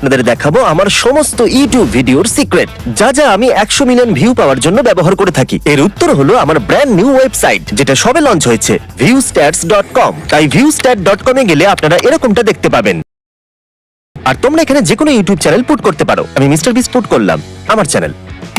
আপনাদের দেখাবো আমার সমস্ত ইউটিউব ভিডিওর সিক্রেট, যা যা আমি 100 মিলিয়ন ভিউ পাওয়ার জন্য ব্যবহার করে থাকি। এর উত্তর হলো আমার ব্র্যান্ড নিউ ওয়েবসাইট, যেটা সবে লঞ্চ হয়েছে, viewstats.com। তাই viewstat.com এ গেলে আপনারা এরকমটা দেখতে পাবেন। আর তোমরা এখানে যে কোনো ইউটিউব চ্যানেল পুট করতে পারো। আমি মিস্টার বিস পুট করলাম আমার চ্যানেল,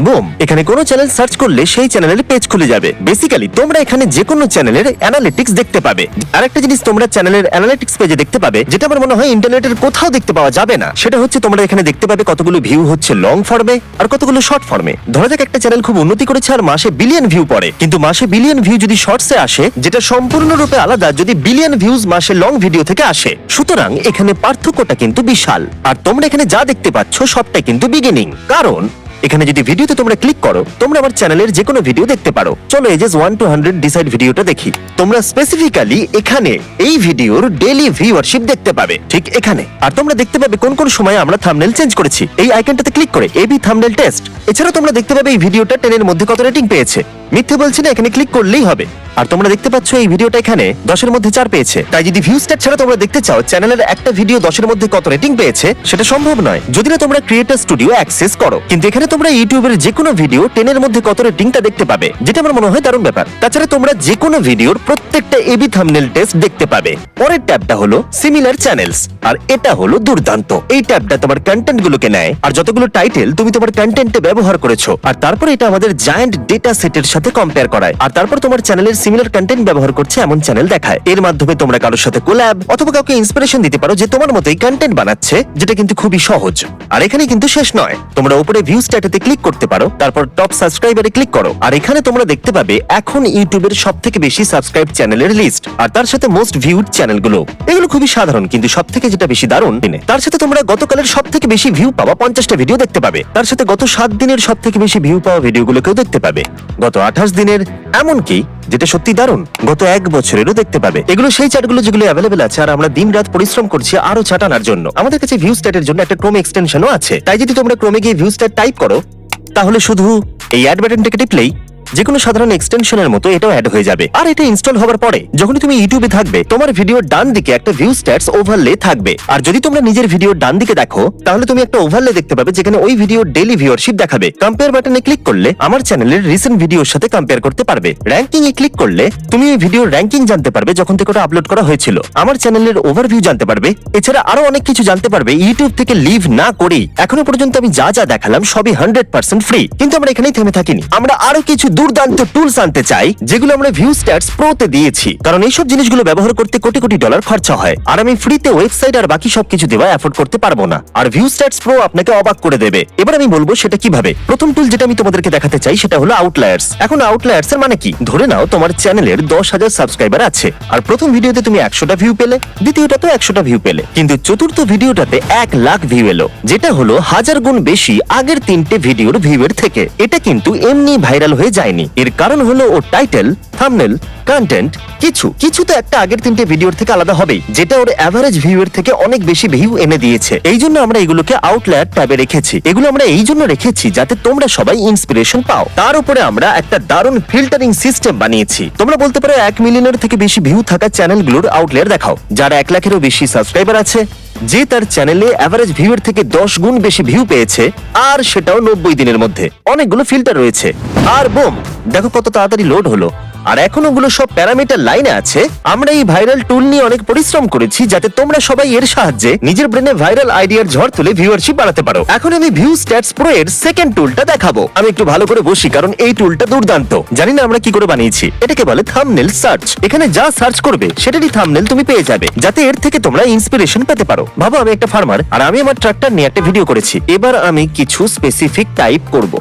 বুম, এখানে কোনো চ্যানেল সার্চ করলে সেই চ্যানেলের পেজ খুলে যাবে। বেসিক্যালি তোমরা এখানে যে কোনো চ্যানেলের অ্যানালিটিক্স দেখতে পাবে। আরেকটা জিনিস তোমরা চ্যানেলের অ্যানালিটিক্স পেজে দেখতে পাবে, যেটা আমার মনে হয় ইন্টারনেটের কোথাও দেখতে পাওয়া যাবে না, সেটা হচ্ছে তোমরা এখানে দেখতে পাবে কতগুলো ভিউ হচ্ছে লং ফর্মে আর কতগুলো শর্ট ফর্মে। ধরা যাক একটা চ্যানেল খুব উন্নতি করেছে আর মাসে বিলিয়ন ভিউ পড়ে, কিন্তু মাসে বিলিয়ন ভিউ যদি শর্টসে আসে, যেটা সম্পূর্ণরূপে আলাদা যদি বিলিয়ন ভিউজ মাসে লং ভিডিও থেকে আসে। সুতরাং এখানে পার্থক্যটা কিন্তু বিশাল। আর তোমরা এখানে যা দেখতে পাচ্ছ সবটাই কিন্তু বিগিনিং, কারণ এখানে যদি ভিডিওতে তোমরা ক্লিক করো, তোমরা আমার চ্যানেলের যে কোনো ভিডিও দেখতে পারো। চলো এজেস 1 to 100 ডিসাইড ভিডিওটা দেখি। তোমরা স্পেসিফিক্যালি এখানে এই ভিডিওর ডেইলি ভিউয়ারশিপ দেখতে পাবে, ঠিক এখানে। আর তোমরা দেখতে পাবে কোন কোন সময় আমরা থাম্বনেল চেঞ্জ করেছি এই আইকনটাতে ক্লিক করে, এবি থাম্বনেল টেস্ট। এছাড়া তোমরা দেখতে পাবে এই ভিডিওটা 10 এর মধ্যে কত রেটিং পেয়েছে। মিথ্যে বলছি না, এখানে ক্লিক করলেই হবে। আর তোমরা দেখতে পাচ্ছ এই ভিডিওটা এখানে 10 এর মধ্যে 4 পেয়েছে। তাই যদি ভিউস্ট্যাট ছাড়া তোমরা দেখতে চাও চ্যানেলের একটা ভিডিও 10 এর মধ্যে কত রেটিং পেয়েছে, সেটা সম্ভব নয় যদি না তোমরা ক্রিয়েটর স্টুডিও অ্যাক্সেস করো। কিন্তু এখানে তোমরা ইউটিউবের যে কোনো ভিডিও 10 এর মধ্যে কত রেটিংটা দেখতে পাবে, যেটা আমার মনে হয় দারুণ ব্যাপার। তাছাড়া তোমরা যে কোনো ভিডিওর প্রত্যেকটা এবি থাম্বনেল টেস্ট দেখতে পাবে। পরের ট্যাবটা হলো সিমিলার চ্যানেলস, আর এটা হলো দুর্দান্ত। এই ট্যাবটা তোমার কন্টেন্ট গুলোকে নেয় আর যতগুলো টাইটেল তুমি তোমার কন্টেন্টে ব্যবহার করেছো, আর তারপর এটা আমাদের জায়ান্ট ডেটা সেটের সাথে কম্পেয়ার করায়। আর তারপর তোমার চ্যানেলের সিমিলার কন্টেন্ট ব্যবহার করছে এমন চ্যানেল দেখায়। এর মাধ্যমে তোমরা কারোর সাথে কোল্যাব অথবা কাউকে ইন্সপিরেশন দিতে পারো যে তোমার মতোই কন্টেন্ট বানাচ্ছে, যেটা কিন্তু খুবই সহজ। আর এখানে কিন্তু শেষ নয়, তোমরা উপরে ভিউ স্ট্যাটাতে ক্লিক করতে পারো, তারপর টপ সাবস্ক্রাইবারে ক্লিক করো, আর এখানে তোমরা দেখতে পাবে এখন ইউটিউবের সবথেকে বেশি সাবস্ক্রাইব চ্যানেলের লিস্ট, আর তার সাথে মোস্ট ভিউড চ্যানেলগুলো। এগুলো খুবই সাধারণ, কিন্তু সবথেকে যেটা বেশি দারুণ, তার সাথে তোমরা গতকালের সবথেকে বেশি ভিউ পাওয়া 50টা ভিডিও দেখতে পাবে। তার সাথে গত 7 দিনের সবথেকে বেশি ভিউ পাওয়া ভিডিওগুলোকেও দেখতে পাবে, গত 28 দিনের, এমনকি যেটা সত্যি দারুণ, গত 1 বছরেরও দেখতে পাবে। এগুলো সেই চার্টগুলো যেগুলো অ্যাভেলেবেল আছে, আর আমরা দিনরাত পরিশ্রম করছি আরো চার্ট আনার জন্য। আমাদের কাছে ভিউ স্ট্যাটের জন্য একটা ক্রোম এক্সটেনশনও আছে। তাই যদি তোমরা ক্রোমে গিয়ে ভিউ স্ট্যাট টাইপ করো, তাহলে শুধু এই অ্যাড বাটনটাকে টিপলেই যে কোনো সাধারণ এক্সটেনশনের মতো এটাও অ্যাড হয়ে যাবে। আর এটা ইনস্টল হওয়ার পরে যখন তুমি ইউটিউবে থাকবে, তোমার ভিডিওর ডান দিকে একটা ভিউ স্ট্যাটস ওভারলে থাকবে। আর যদি তোমরা নিজের ভিডিওর ডান দিকে দেখো, তাহলে তুমি একটা ওভারলে দেখতে পাবে যেখানে ওই ভিডিওর ডেইলি ভিউয়ারশিপ দেখাবে। কম্পেয়ার বাটনে ক্লিক করলে আমার চ্যানেলের রিসেন্ট ভিডিওর সাথে কম্পেয়ার করতে পারবে। র্যাঙ্কিং এ ক্লিক করলে তুমি ওই ভিডিওর র্যাঙ্কিং জানতে পারবে যখন থেকে ওটা আপলোড করা হয়েছিল। আমার চ্যানেলের ওভারভিউ জানতে পারবে। এছাড়া আরো অনেক কিছু জানতে পারবে ইউটিউব থেকে লিভ না করেই। এখনো পর্যন্ত আমি যা যা দেখালাম সবই 100% ফ্রি, কিন্তু আমরা এখানেই থেমে থাকিনি। আমরা আরো কিছু দুর্দান্ত টুলস আনতে চাই, যেগুলো আমরা ভিউস্ট্যাটস প্রোতে দিয়েছি, কারণ এইসব জিনিসগুলো ব্যবহার করতে কোটি কোটি ডলার খরচা হয়, আর আমি ফ্রিতে ওয়েবসাইট আর বাকি সবকিছু দেওয়া অ্যাফোর্ড করতে পারবো না। আর ভিউস্ট্যাটস প্রো আপনাকে অবাক করে দেবে। এবার আমি বলবো সেটা কিভাবে। প্রথম টুল যেটা আমি তোমাদেরকে দেখাতে চাই সেটা হলো আউটলায়ার্স। এখন আউটলায়ার্স এর মানে কি? ধরে নাও তোমার চ্যানেলের 10,000 সাবস্ক্রাইবার আছে, আর প্রথম ভিডিওতে তুমি 100টা ভিউ পেলে, দ্বিতীয়টাতে 100টা ভিউ পেলে, কিন্তু চতুর্থ ভিডিওটাতে 1 লাখ ভিউ এলো, যেটা হলো 1000 গুণ বেশি আগের 3টে ভিডিওর ভিউয়ের থেকে। এটা কিন্তু এমনি ভাইরাল হয়ে যায়নি। এর কারণ হলো ওর টাইটেল, থাম্বনেল, কন্টেন্ট, কিছু তো একটা আগের 3টে ভিডিওর থেকে আলাদা হবেই, যেটা ওর এভারেজ ভিউয়ের থেকে অনেক বেশি ভিউ এনে দিয়েছে। এই জন্য আমরা এগুলোকে আউটলায়ার ট্যাবে রেখেছি। এগুলো আমরা এই জন্য রেখেছি যাতে তোমরা সবাই ইন্সপিরেশন পাও। তার উপরে আমরা একটা দারুণ ফিল্টারিং সিস্টেম বানিয়েছি। তোমরা বলতে পারো 1 মিলিয়নের থেকে বেশি ভিউ থাকা চ্যানেলগুলোর আউটলায়ার দেখাও। যারা 1 লাখেরও বেশি সাবস্ক্রাইবার আছে, যে তার চ্যানেলে এভারেজ ভিউয়ের থেকে 10 গুণ বেশি ভিউ পেয়েছে, আর সেটাও 90 দিনের মধ্যে। অনেকগুলো ফিল্টার রয়েছে, আর বুম, দেখো কত তাড়াতাড়ি লোড হলো। আর এখন ওগুলো সব প্যারামিটার লাইনে আছে। আমরা এই ভাইরাল টুল নিয়ে অনেক পরিশ্রম করেছি যাতে তোমরা সবাই এর সাহায্যে নিজের ব্রেনে ভাইরাল আইডিয়ার ঝড় তুলে ভিউয়ারশিপ বাড়াতে পারো। এখন আমি ভিউস্ট্যাটস প্রো এর সেকেন্ড টুলটা দেখাবো। আমি একটু ভালো করে বসি, কারণ এই টুলটা দুর্দান্ত। জানি না আমরা কি করে বানিয়েছি। এটাকে বলে থাম্বনেল সার্চ। এখানে যা সার্চ করবে সেটারই থাম্বনেল তুমি পেয়ে যাবে, যাতে এর থেকে তোমরা ইন্সপিরেশন পেতে পারো। ভাবো আমি একটা ফার্মার, আর আমি আমার ট্রাক্টর নিয়ে একটা ভিডিও করেছি। এবার আমি কিছু স্পেসিফিক টাইপ করব।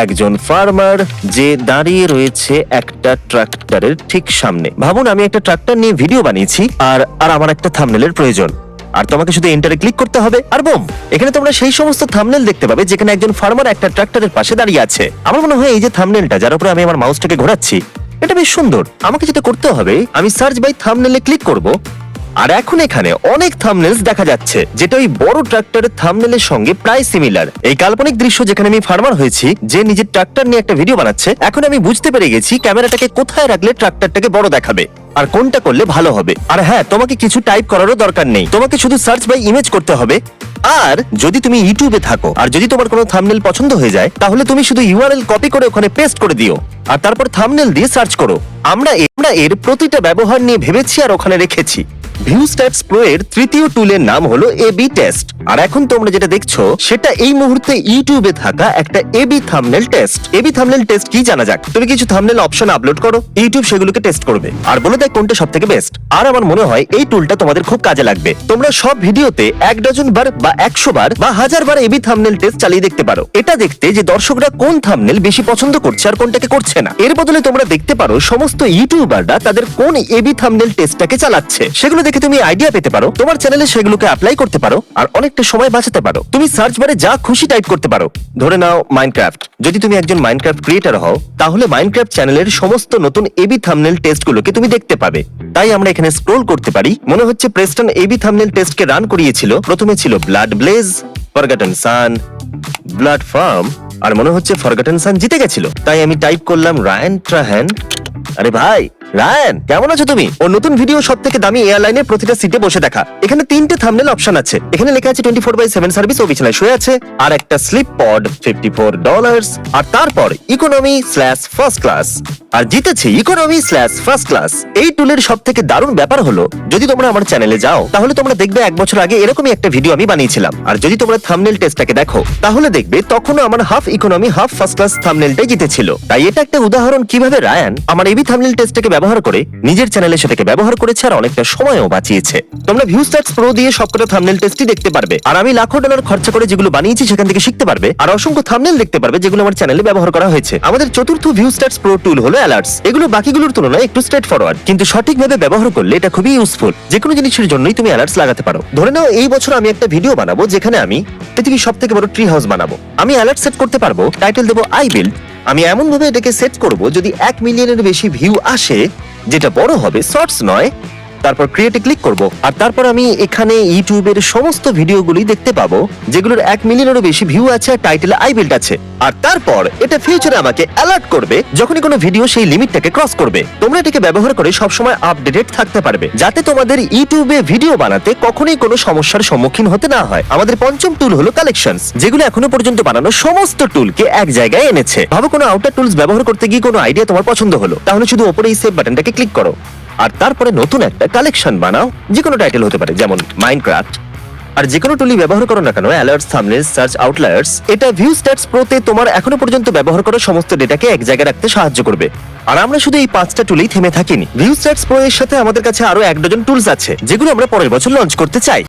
একজন ফার্মার যে দাঁড়িয়ে রয়েছে একটা ট্রাক্টরের ঠিক সামনে। ভাবুন আমি একটা ট্রাক্টর নিয়ে ভিডিও বানিয়েছি, আর আমার একটা থাম্বনেলের প্রয়োজন। আর তোমাকে শুধু এন্টারে ক্লিক করতে হবে, আর বুম, এখানে তোমরা সেই সমস্ত থাম্বনেল দেখতে পাবে যেখানে একজন ফার্মার একটা ট্রাক্টরের পাশে দাঁড়িয়ে আছে। আমার মনে হয় এই যে থাম্বনেলটা, যার উপরে আমি আমার মাউসটাকে ঘোরাচ্ছি, এটা বেশ সুন্দর। আমাকে যেটা করতে হবে, আমি সার্চ বাই থাম্বনেলে ক্লিক করব, আর এখন এখানে অনেক থাম্বনেলস দেখা যাচ্ছে, যেটা ওই বড় ট্রাক্টরের থাম্বনেলের সঙ্গে প্রায় সিমিলার। এই কাল্পনিক দৃশ্য যেখানে আমি ফার্মার হয়েছি, যে নিজের ট্রাক্টর নিয়ে একটা ভিডিও বানাচ্ছে। এখন আমি বুঝতে পেরে গেছি ক্যামেরাটাকে কোথায় রাখলে ট্রাক্টরটাকে বড় দেখাবে, আর কোনটা করলে ভালো হবে। আর হ্যাঁ, তোমাকে কিছু টাইপ করারও দরকার নেই, তোমাকে শুধু সার্চ বাই ইমেজ করতে হবে। আর যদি তুমি ইউটিউবে থাকো আর যদি তোমার কোনো থাম্বনেল পছন্দ হয়ে যায় তাহলে তুমি শুধু ইউআরএল কপি করে ওখানে পেস্ট করে দিও আর তারপর থাম্বনেল দিয়ে সার্চ করো। আমরা এর প্রতিটা ব্যবহার নিয়ে ভেবেছি আর ওখানে রেখেছি। ভিউস্ট্যাটস প্রো এর তৃতীয় টুলের নাম হলো এবি টেস্ট। আর এখন তোমরা যেটা দেখছো সেটা এই মুহূর্তে ইউটিউবে থাকা একটা AB thumbnail test. AB thumbnail test কি জানা যাক, তুমি কিছু থাম্বনেল অপশন আপলোড করো, ইউটিউব সেগুলোকে টেস্ট করবে আর বলে দেয় কোনটা সবথেকে বেস্ট। আর আমার মনে হয় এই টুলটা তোমাদের খুব কাজে লাগবে। তোমরা সব ভিডিওতে 1 ডজন বার বা 100 বার বা 1000 বার এবি থাম্বনেল টেস্ট চালিয়ে দেখতে পারো। এটা দেখতে যে দর্শকরা কোন থাম্বনেল বেশি পছন্দ করছে আর কোনটাকে করছে না। এর বদলে তোমরা দেখতে পারো সমস্ত ইউটিউবাররা তাদের কোন এবি থাম্বনেল টেস্টটাকে চালাচ্ছে। সেগুলো দেখে তুমি আইডিয়া পেতে পারো, তোমার চ্যানেলে সেগুলোকে অ্যাপ্লাই করতে পারো আর অনেকটা সময় বাঁচাতে পারো। তুমি সার্চ বারে যা খুশি টাইপ করতে পারো, ধরে নাও মাইনক্রাফট। যদি তুমি একজন মাইনক্রাফট ক্রিয়েটর হও তাহলে মাইনক্রাফট চ্যানেলের সমস্ত নতুন এবি থাম্বনেল টেস্টগুলোকে তুমি দেখতে পাবে। তাই আমরা এখানে স্ক্রল করতে পারি। মনে হচ্ছে প্রেস্টন এবি থাম্বনেল টেস্টকে রান করিয়েছিল। প্রথমে ছিল ব্লাড ব্লেজ, ফরগটন সান, ব্লাড ফার্ম আর মনে হচ্ছে ফরগটন সান জিতে গেছিল। তাই আমি টাইপ করলাম রায়ান ট্রাহেন। আরে ভাই রায়ান, কেমন আছো তুমি? ও নতুন ভিডিও সব থেকে দামি এয়ারলাইনের প্রতিটা সিটে বসে দেখা। এখানে 3টে থাম্বনেল অপশন আছে। এখানে লেখা আছে 24/7 সার্ভিস, ও বিছানায় শুয়ে আছে। আর একটা স্লিপ পড $54 আর তারপর ইকোনমি/ফার্স্ট ক্লাস। আর জিতেছে ইকোনমি/ফার্স্ট ক্লাস। এই টুলের সব থেকে দারুণ ব্যাপার হলো যদি তোমরা আমার চ্যানেলে যাও তাহলে তোমরা দেখবে 1 বছর আগে এরকমই একটা ভিডিও আমি বানিয়েছিলাম। আর যদি তোমরা থাম্বনেল টেস্টটাকে দেখো তাহলে দেখবে তখনও আমার half economy half first class থাম্বনেলটাই জিতেছিল। তাই এটা একটা উদাহরণ কিভাবে রায়ান আমার এবি থাম্বনেল টেস্টটাকে ব্যবহার করে নিজের চ্যানেলে সেটাকে ব্যবহার করেছে আর অনেকটা সময়ও বাঁচিয়েছে। তোমরা ভিউস্ট্যাটস প্রো দিয়ে সবকটা থাম্বনেল টেস্টই দেখতে পারবে। আর আমি লাখো ডলার খরচা করে যেগুলো বানিয়েছি সেখান থেকে শিখতে পারবে আর অসংখ্য থাম্বনেল দেখতে পারবে যেগুলো আমার চ্যানেলে ব্যবহার করা হয়েছে। আমাদের চতুর্থ ভিউস্ট্যাটস প্রো টুল হলো অ্যালার্টস। এগুলো বাকিগুলোর তুলনায় একটু স্ট্রেট ফরওয়ার্ড, কিন্তু সঠিকভাবে ব্যবহার করলে এটা খুবই ইউজফুল। যে কোনো জিনিসের জন্যই তুমি অ্যালার্টস লাগাতে পারো। ধরে নাও এই বছর আমি একটা ভিডিও বানাবো যেখানে আমি পৃথিবীর সবথেকে বড় ট্রি হাউস বানাবো। আমি অ্যালার্ট সেট করতে পারবো, টাইটেল দেবো আই বিল্ড। আমি এমন ভাবে এটাকে সেট করব যদি 1 মিলিয়নের বেশি ভিউ আসে, যেটা বড় হবে, শর্টস নয়। তারপর ক্রিয়েটে ক্লিক করব আর তারপর আমি এখানে ইউটিউবের সমস্ত ভিডিওগুলি দেখতে পাবো যেগুলোর 1 মিলিয়নেরও বেশি ভিউ আছে আর টাইটেলে আই বিল্ড আছে। আর তারপর এটা ফিউচারে আমাকে অ্যালার্ট করবে যখনই কোনো ভিডিও সেই লিমিটটাকে ক্রস করবে। তোমরা এটাকে ব্যবহার করে সবসময় আপডেটেড থাকতে পারবে যাতে তোমাদের ইউটিউবে ভিডিও বানাতে কখনোই কোনো সমস্যার সম্মুখীন হতে না হয়। আমাদের পঞ্চম টুল হলো কালেকশনস, যেগুলো এখনো পর্যন্ত বানানো সমস্ত টুলকে এক জায়গায় এনেছে। ভাবো কোনো আউটার টুলস ব্যবহার করতে গিয়ে কোনো আইডিয়া তোমার পছন্দ হলো, তাহলে শুধু ওপরে এই সেভ বাটনটাকে ক্লিক করো আর তারপরে নতুন একটা কালেকশন বানাও। যে কোনো টাইটেল হতে পারে, যেমন মাইনক্রাফট। আর যে কোনো টুলই ব্যবহার করো না কেন, অ্যালার্টস, থাম্বনেলস, সার্চ, আউটলায়ার্স, এটা ভিউস্ট্যাটস প্রোতে তোমার এখনো পর্যন্ত ব্যবহার করা সমস্ত ডেটাকে এক জায়গায় রাখতে সাহায্য করবে। আর আমরা শুধু এই 5টা টুলেই থেমে থাকিনি। ভিউস্ট্যাটস প্রো এর সাথে আমাদের কাছে আরো 1 ডজন টুলস আছে যেগুলো আমরা পরের বছর লঞ্চ করতে চাই।